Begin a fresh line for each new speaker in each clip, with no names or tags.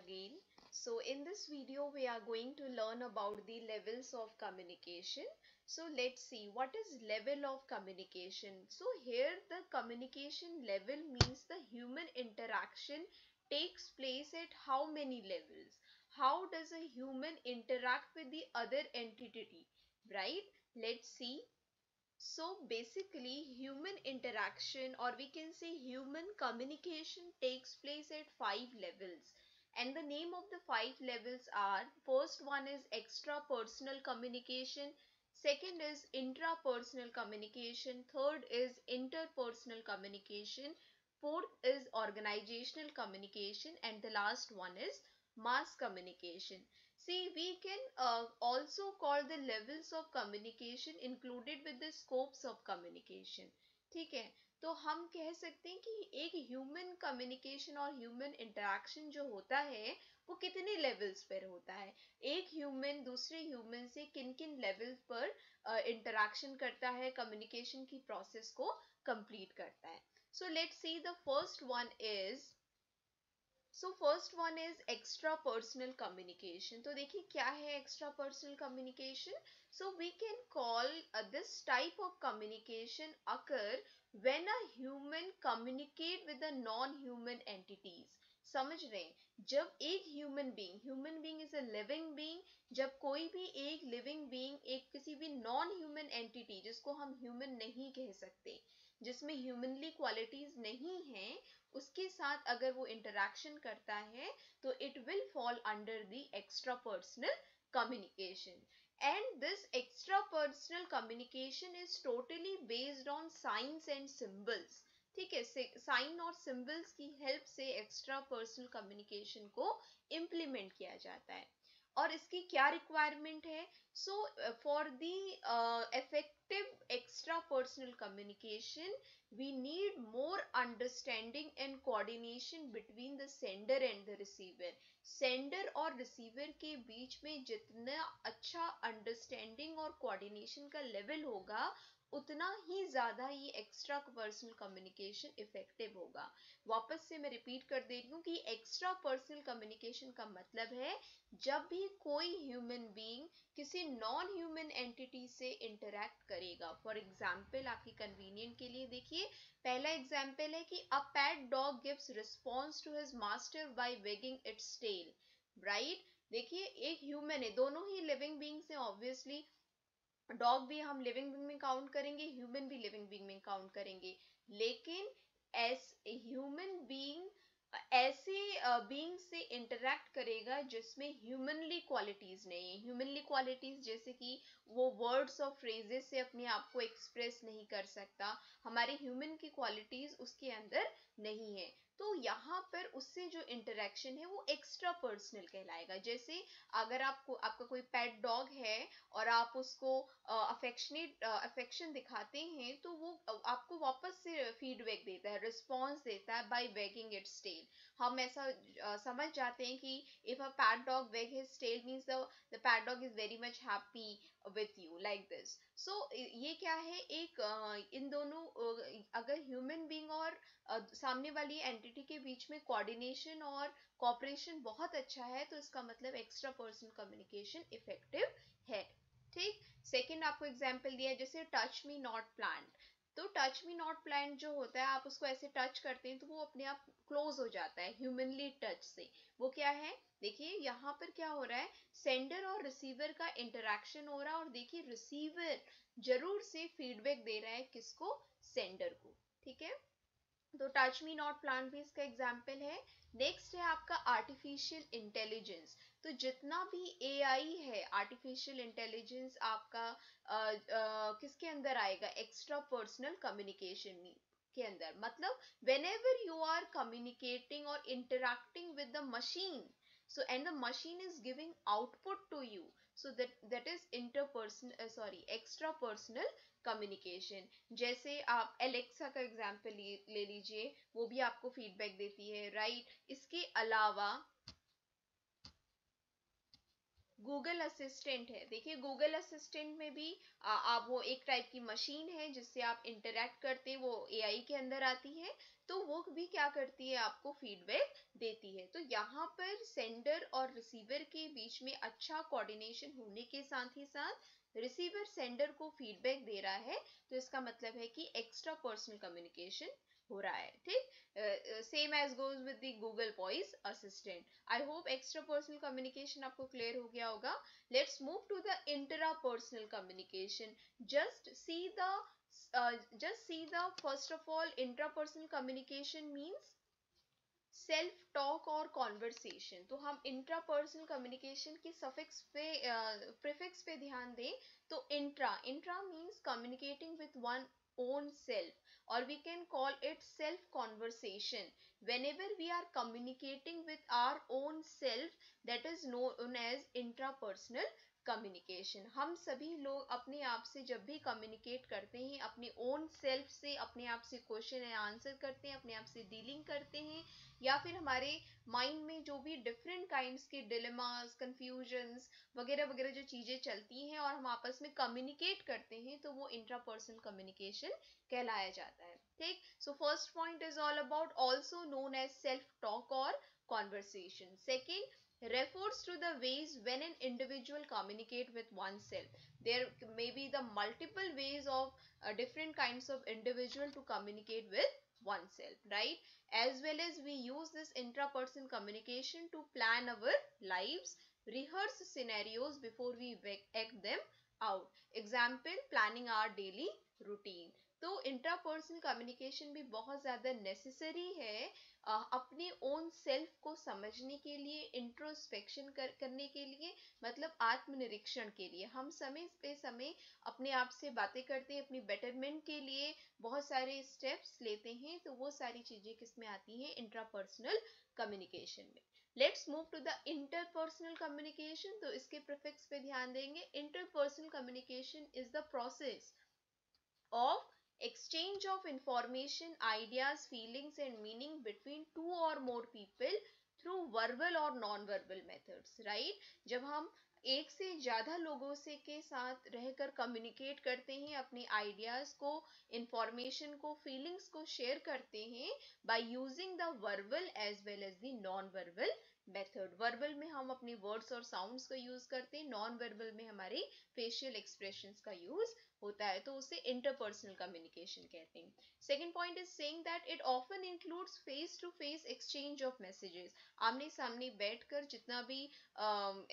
again. So in this video we are going to learn about the levels of communication. So let's see what is level of communication. So here the communication level means the human interaction takes place at how many levels. How does a human interact with the other entity, right? Let's see. So basically, human interaction, or we can say human communication, takes place at 5 levels. And the name of the 5 levels are: first one is extra personal communication, second is intrapersonal communication, third is interpersonal communication, fourth is organizational communication, and the last one is mass communication. See, we can also call the levels of communication included with the scopes of communication. ठीक है, तो हम कह सकते हैं कि एक human communication और ह्यूमन इंटरेक्शन जो होता है वो कितने लेवल्स पर होता है, एक ह्यूमन दूसरे ह्यूमन से किन किन लेवल्स पर इंटरेक्शन करता है, कम्युनिकेशन की प्रोसेस को कंप्लीट करता है. So let's see the first one is first one is extra personal communication. तो देखिए क्या है extra personal communication. So we can call this type of communication occur when a human communicate with a non human entities. समझ रहे हैं, जब एक human being is a living being, जब कोई भी एक लिविंग बीइंग एक किसी भी नॉन ह्यूमन एंटिटी जिसको हम ह्यूमन नहीं कह सकते, जिसमें ह्यूमनली क्वालिटीज नहीं हैं, उसके साथ अगर वो इंटरेक्शन करता है तो it will fall under the extra personal communication. And this extra personal communication is totally based on signs and symbols. ठीक है, साइन और सिंबल्स की हेल्प से एक्स्ट्रा पर्सनल कम्युनिकेशन को इम्प्लीमेंट किया जाता है. और इसकी क्या रिक्वायरमेंट है? So for the effective extra personal communication we need more understanding and coordination between the sender and the receiver. Sender और रिसीवर के बीच में जितना अच्छा अंडरस्टैंडिंग और कोऑर्डिनेशन का लेवल होगा उतना ही ज्यादा ये एक्स्ट्रा पर्सनल कम्युनिकेशन इफेक्टिव होगा. वापस से मैं रिपीट कर दे रही हूँ कि एक्स्ट्रा पर्सनल कम्युनिकेशन का मतलब है जब भी कोई ह्यूमन बीइंग किसी नॉन ह्यूमन एंटिटी से इंटरेक्ट करेगा. फॉर एग्जाम्पल, आपकी कन्वीनियंट के लिए देखिए, पहला एग्जाम्पल है कि a pet dog gives response to his master by wagging its tail. Right, देखिए एक ह्यूमन है, दोनों ही लिविंग बीइंग्स हैं ऑब्वियसली. डॉग भी हम लिविंग बीइंग में काउंट करेंगे, ह्यूमन भी लिविंग बीइंग में काउंट करेंगे, लेकिन एस ह्यूमन बीइंग ऐसे बीइंग से इंटरेक्ट करेगा जिसमें ह्यूमनली क्वालिटीज नहीं है. ह्यूमनली क्वालिटीज जैसे कि वो वर्ड्स और फ्रेजेस से अपने आप को एक्सप्रेस नहीं कर सकता, हमारे ह्यूमन की क्वालिटीज उसके अंदर नहीं है. तो यहाँ पर उससे जो इंटरेक्शन है वो एक्स्ट्रा पर्सनल कहलाएगा. जैसे अगर आपको आपका कोई पेट डॉग है और आप उसको अफेक्शन दिखाते हैं तो वो आपको वापस से फीडबैक देता है, रिस्पॉन्स देता है बाय वैगिंग इट्स टेल. हम ऐसा समझ जाते हैं कि if a pet dog wag his tail means the pet dog is very much happy with you, like this. So ये क्या है, एक इन दोनों अगर ह्यूमन बीइंग और सामने वाली एंटिटी के बीच में कोऑर्डिनेशन और कोऑपरेशन बहुत अच्छा है तो इसका मतलब एक्स्ट्रा पर्सनल कम्युनिकेशन इफेक्टिव है. ठीक, सेकंड आपको एग्जांपल दिया है जैसे टच मी नॉट प्लांट. तो टच मी नॉट प्लांट जो होता है, आप उसको ऐसे टच करते हैं तो वो अपने आप क्लोज हो जाता है ह्यूमनली टच से. वो क्या है, देखिए यहाँ पर क्या हो रहा है, सेंडर और रिसीवर का इंटरेक्शन हो रहा है और देखिए रिसीवर जरूर से फीडबैक दे रहा है किसको, सेंडर को. ठीक है, तो टच मी नॉट प्लांट भी इसका एग्जाम्पल है. नेक्स्ट है आपका आर्टिफिशियल इंटेलिजेंस. तो जितना भी एआई है, आर्टिफिशियल इंटेलिजेंस आपका किसके अंदर आएगा, एक्स्ट्रा पर्सनल कम्युनिकेशन के अंदर. मतलब whenever you are communicating or interacting with the machine, so and the machine is giving output to you, so that is interpersonal extra personal communication. जैसे आप एलेक्सा का एग्जाम्पल ले लीजिए, वो भी आपको फीडबैक देती है, राइट. इसके अलावा गूगल असिस्टेंट है। देखिए गूगल असिस्टेंट में भी आप वो एक टाइप की मशीन है जिससे आप इंटरेक्ट करते हैं, वो एआई के अंदर आती है, तो वो भी क्या करती है, आपको फीडबैक देती है। तो यहाँ पर सेंडर और रिसीवर के बीच में अच्छा कोऑर्डिनेशन होने के साथ ही साथ रिसीवर सेंडर को फीडबैक दे रहा है, तो इसका मतलब है कि एक्स्ट्रा पर्सनल कम्युनिकेशन हो रहा है। ठीक, same as goes with the Google voice assistant. I hope extra personal communication आपको क्लियर हो गया होगा। Let's move to the intra personal communication. Just see the first of all intrapersonal communication means self talk और conversation. तो हम intrapersonal communication की suffix पे prefix पे ध्यान दें, तो intra means communicating with one own self, or we can call it self conversation. Whenever we are communicating with our own self, that is known as intrapersonal communication. हम सभी लोग अपने आप से जब भी कम्युनिकेट करते हैं, अपने ओन सेल्फ से, अपने आप से क्वेश्चन एंड आंसर करते हैं, अपने आप से डीलिंग करते हैं, या फिर हमारे माइंड में जो भी डिफरेंट काइंड्स के डिलेमास, कंफ्यूजन्स वगैरह वगैरह जो चीजें चलती हैं और हम आपस में कम्युनिकेट करते हैं, तो वो इंट्रापर्सनल कम्युनिकेशन कहलाया जाता है। ठीक, so first point is all about also known as self talk और conversation. Second refers to the ways when an individual communicate with oneself. There may be the multiple ways of different kinds of individual to communicate with oneself, right? As well as we use this intrapersonal communication to plan our lives, rehearse scenarios before we act them out. Example, planning our daily routine. तो intrapersonal communication भी बहुत ज़्यादा necessary है अपने own self को समझने के लिए, इंट्रोस्पेक्शन करने के लिए, मतलब आत्मनिरीक्षण के लिए। हम समय पे समय अपने आप से बातें करते हैं, अपनी बेटरमेंट के लिए बहुत सारे स्टेप्स लेते हैं, तो वो सारी चीजें किस में आती हैं, इंट्रापर्सनल कम्युनिकेशन में। Let's move to the interpersonal communication. तो इसके प्रीफिक्स पे ध्यान देंगे। Interpersonal communication is the process of exchange of information, ideas, feelings and meaning between two or more people through verbal or non-verbal methods, right? जब हम एक से ज्यादा लोगों से के साथ रहकर कम्युनिकेट करते हैं, अपने आइडियाज को, इंफॉर्मेशन को, फीलिंग्स को शेयर करते हैं by using the verbal as well as the non verbal method. Verbal में हम अपने वर्ड्स और साउंड्स का यूज करते हैं, नॉन वर्बल में हमारे फेशियल एक्सप्रेशंस का यूज होता है, तो उसे इंटरपर्सनल कम्युनिकेशन कहते हैं। Second point is saying that it often includes face to face exchange of messages. आमने सामने बैठकर जितना भी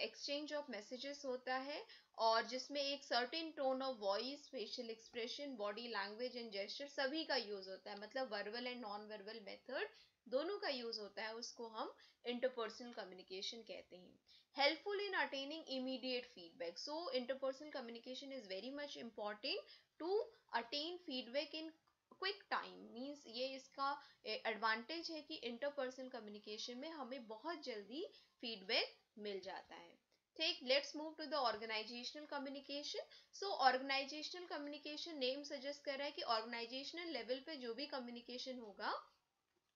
एक्सचेंज ऑफ मैसेजेस होता है, और जिसमें एक certain tone of voice, facial expression, body language and gesture सभी का यूज होता है, मतलब verbal and non verbal method दोनों का यूज होता है, उसको हम इंटरपर्सनल कम्युनिकेशन कहते हैं। Helpful in attaining immediate feedback. So interpersonal communication is very much important to attain feedback in quick time. Means ये इसका एडवांटेज है कि इंटरपर्सनल कम्युनिकेशन में हमें बहुत जल्दी फीडबैक मिल जाता है। ठीक, let's move to the organisational communication. So organisational communication name suggest कर रहा है कि ऑर्गेनाइजेशनल लेवल पे जो भी कम्युनिकेशन होगा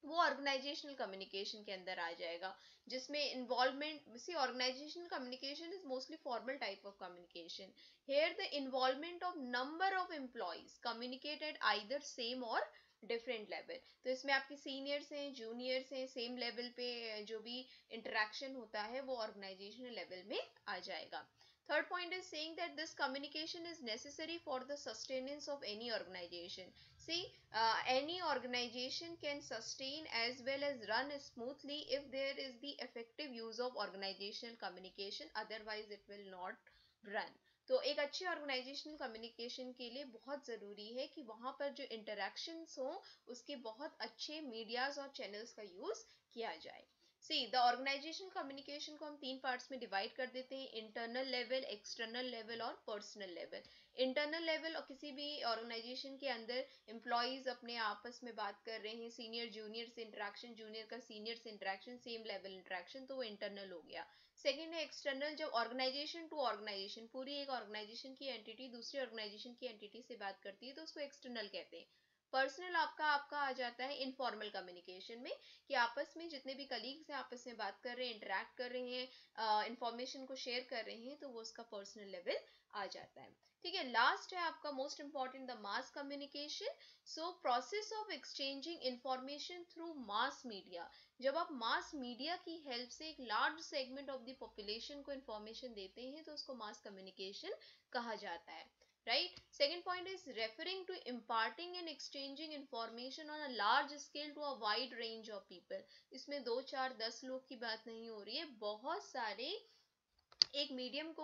वो ऑर्गेनाइजेशनल कम्युनिकेशन के अंदर आ जाएगा, जिसमें involvement, see organisational communication is mostly formal type of communication. Here the involvement of number of employees communicated either same और डिफरेंट लेवल। तो इसमें आपके सीनियर्स हैं, जूनियर्स हैं, सेम लेवल पे जो भी इंटरेक्शन होता है वो ऑर्गेनाइजेशनल लेवल में आ जाएगा। Third point is saying that this communication is necessary for the sustenance of any organization. See, any organization can sustain as well as run smoothly if there is the effective use of organizational communication, otherwise it will not run. तो एक अच्छी organisational communication के लिए बहुत ज़रूरी है कि वहाँ पर जो इंटरेक्शंस हो उसके बहुत अच्छे मीडियाज और चैनल्स का यूज़ किया जाए। सी द ऑर्गेनाइजेशनल कम्युनिकेशन को हम तीन पार्ट्स में डिवाइड कर देते हैं, इंटरनल लेवल, एक्सटर्नल लेवल और पर्सनल लेवल। इंटरनल लेवल और किसी भी ऑर्गेनाइजेशन के अंदर एम्प्लॉयज अपने आपस में बात कर रहे हैं, सीनियर जूनियर से इंटरेक्शन, जूनियर का सीनियर से इंटरेक्शन, सेम लेवल इंटरेक्शन, तो वो इंटरनल हो गया। सेकेंड है एक्सटर्नल, जब ऑर्गेनाइजेशन टू ऑर्गेनाइजेशन, पूरी एक ऑर्गेनाइजेशन की एंटिटी दूसरी ऑर्गेनाइजेशन की एंटिटी से बात करती है तो उसको एक्सटर्नल कहते हैं। पर्सनल आपका आपका आ जाता है इनफॉर्मल कम्युनिकेशन में, कि आपस में जितने भी कलीग्स हैं आपस में बात कर रहे हैं, इंटरेक्ट कर रहे हैं, इंफॉर्मेशन को शेयर कर रहे हैं, तो वो उसका पर्सनल लेवल आ जाता है। ठीक है, लास्ट है आपका most important, the mass communication. So process of exchanging information through mass media. जब आप मास मीडिया की हेल्प से एक large segment of the population को इंफॉर्मेशन देते हैं तो उसको मास कम्युनिकेशन कहा जाता है, right? Second point is referring to imparting and exchanging information on a large scale to a wide range of people. इसमें 2 4 10 लोग की बात नहीं हो रही है, बहुत सारे एक मीडियम को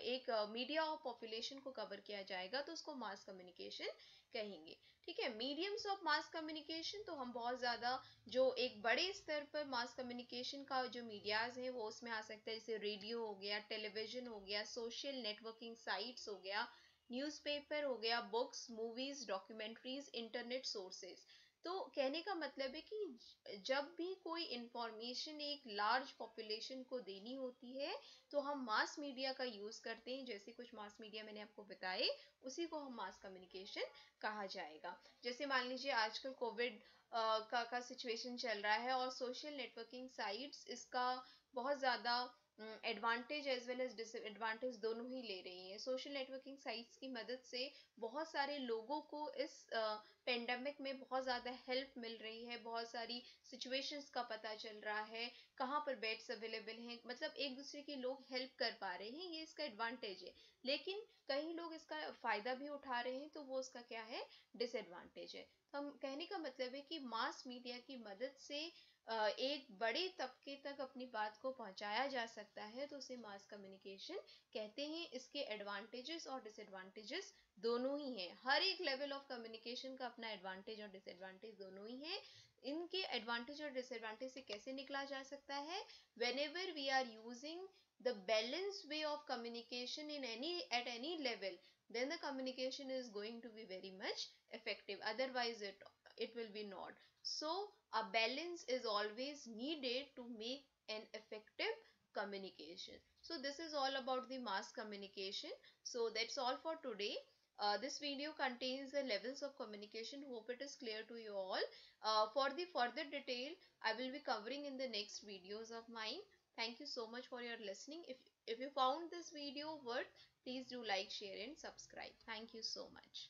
एक मीडिया ऑफ पॉपुलेशन को कवर किया जाएगा तो उसको मास कम्युनिकेशन कहेंगे। ठीक है, मीडियम्स ऑफ मास कम्युनिकेशन, तो हम बहुत ज्यादा जो एक बड़े स्तर पर मास कम्युनिकेशन का जो मीडियाज है वो उसमें आ सकता है, जैसे रेडियो हो गया, टेलीविजन हो गया, सोशल नेटवर्किंग साइट्स हो गया, न्यूज़पेपर हो गया, books, movies, documentaries, internet sources. तो कहने का मतलब है कि जब भी कोई इंफॉर्मेशन एक लार्ज पॉपुलेशन को देनी होती है तो हम मास मीडिया का यूज करते हैं, जैसे कुछ मास मीडिया मैंने आपको बताए उसी को हम मास कम्युनिकेशन कहा जाएगा। जैसे मान लीजिए आजकल कोविड का सिचुएशन चल रहा है और सोशल नेटवर्किंग साइट्स इसका बहुत ज़्यादा advantage as well as disadvantage दोनों ही ले रही हैं। सोशल नेटवर्किंग साइट्स की मदद से बहुत सारे लोगों को इस पेंडेमिक में बहुत ज़्यादा हेल्प मिल रही है, बहुत सारी सिचुएशंस का पता चल रहा है, कहाँ पर बेड्स अवेलेबल हैं, मतलब एक दूसरे के लोग हेल्प कर पा रहे हैं, ये इसका एडवांटेज है। लेकिन कई लोग इसका फायदा भी उठा रहे हैं तो वो उसका क्या है, डिसएडवांटेज है। तो हम कहने का मतलब है कि मास मीडिया की मदद से एक बड़े तबके तक अपनी बात को पहुंचाया जा सकता है तो उसे मास कम्युनिकेशन कहते हैं। इसके एडवांटेजेस और डिसएडवांटेजेस दोनों ही हैं, हर एक लेवल ऑफ कम्युनिकेशन का अपना एडवांटेज और डिसएडवांटेज दोनों ही हैं। इनके एडवांटेज और डिसएडवांटेज से कैसे निकला जा सकता है, whenever we are using the balanced way of communication in any at any level, then the communication is going to be very much effective, otherwise it will be not. So a balance is always needed to make an effective communication. So this is all about the mass communication. So that's all for today. This video contains the levels of communication. Hope it is clear to you all. For the further detail, I will be covering in the next videos of mine. Thank you so much for your listening. If you found this video worth, please do like, share and subscribe. Thank you so much.